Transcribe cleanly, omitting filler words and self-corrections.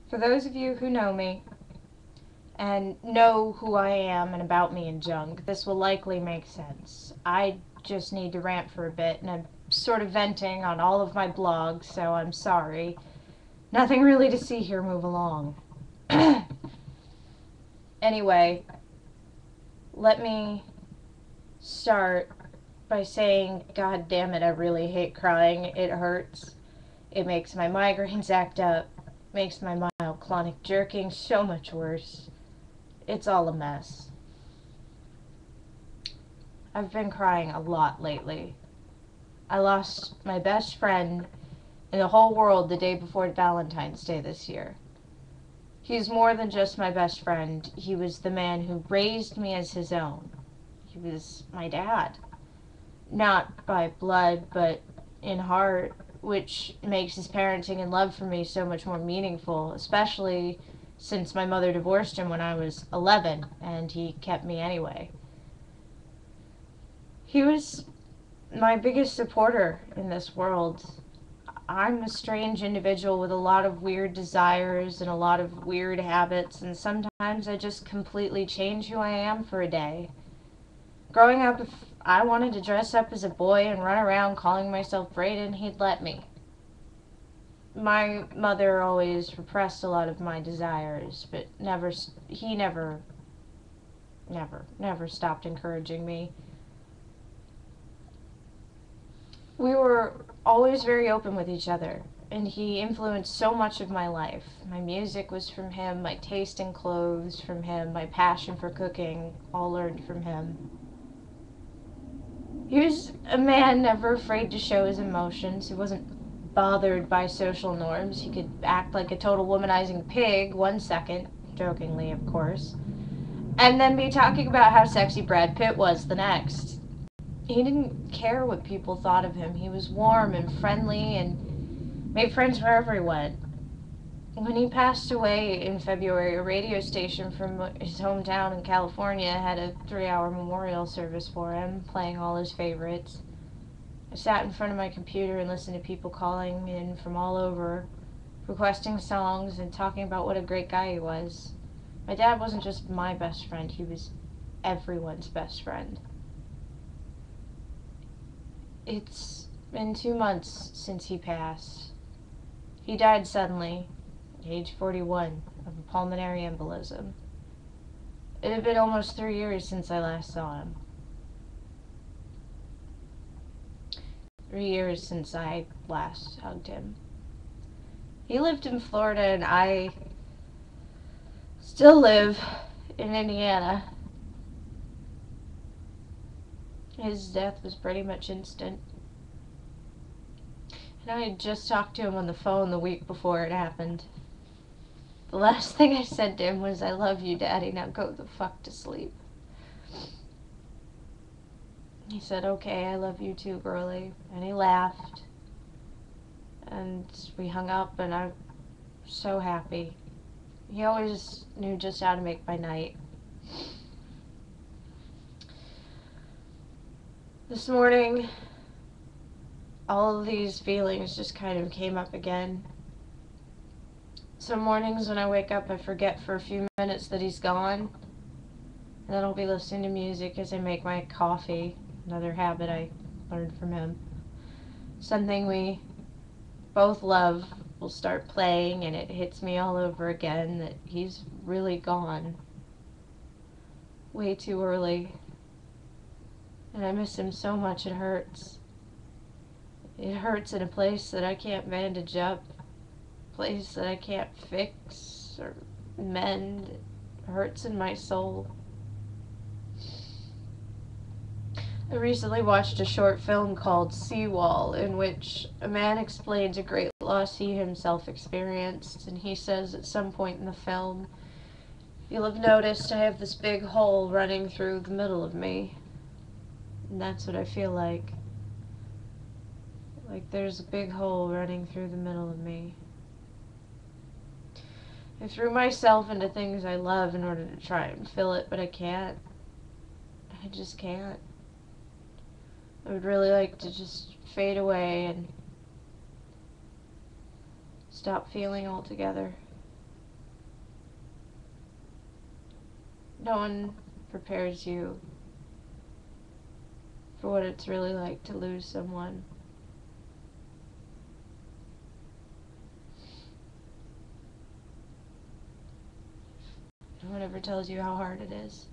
For those of you who know me and know who I am and about me in junk, this will likely make sense. I just need to rant for a bit, and I'm sort of venting on all of my blogs, so I'm sorry. Nothing really to see here, move along. Anyway, let me start by saying, God damn it, I really hate crying. It hurts. It makes my migraines act up, makes my mild clonic jerking so much worse. It's all a mess. I've been crying a lot lately. I lost my best friend in the whole world the day before Valentine's Day this year. He's more than just my best friend. He was the man who raised me as his own. He was my dad. Not by blood, but in heart, which makes his parenting and love for me so much more meaningful, especially since my mother divorced him when I was 11 and he kept me anyway. He was my biggest supporter in this world. I'm a strange individual with a lot of weird desires and a lot of weird habits, and sometimes I just completely change who I am for a day. Growing up, if I wanted to dress up as a boy and run around calling myself Brayden, he'd let me. My mother always repressed a lot of my desires, but he never stopped encouraging me. We were always very open with each other, and he influenced so much of my life. My music was from him, my taste in clothes from him, my passion for cooking, all learned from him. He was a man never afraid to show his emotions. He wasn't bothered by social norms. He could act like a total womanizing pig 1 second, jokingly, of course, and then be talking about how sexy Brad Pitt was the next. He didn't care what people thought of him. He was warm and friendly and made friends wherever he went. When he passed away in February, a radio station from his hometown in California had a 3-hour memorial service for him, playing all his favorites. I sat in front of my computer and listened to people calling in from all over, requesting songs and talking about what a great guy he was. My dad wasn't just my best friend, he was everyone's best friend. It's been 2 months since he passed. He died suddenly, age 41, of a pulmonary embolism. It had been almost 3 years since I last saw him. 3 years since I last hugged him. He lived in Florida and I still live in Indiana. His death was pretty much instant. And I had just talked to him on the phone the week before it happened. The last thing I said to him was, "I love you, Daddy, now go the fuck to sleep." He said, "Okay, I love you too, girlie." And he laughed. And we hung up, and I'm so happy. He always knew just how to make my night. This morning, all of these feelings just kind of came up again. Some mornings when I wake up, I forget for a few minutes that he's gone. And then I'll be listening to music as I make my coffee, another habit I learned from him. Something we both love will start playing, and it hits me all over again that he's really gone. Way too early. And I miss him so much it hurts. It hurts in a place that I can't bandage up, a place that I can't fix or mend. It hurts in my soul. I recently watched a short film called Seawall, in which a man explains a great loss he himself experienced, and he says at some point in the film, "You'll have noticed I have this big hole running through the middle of me." And that's what I feel like. Like there's a big hole running through the middle of me. I threw myself into things I love in order to try and fill it, but I can't. I just can't. I would really like to just fade away and stop feeling altogether. No one prepares you for what it's really like to lose someone. No one ever tells you how hard it is.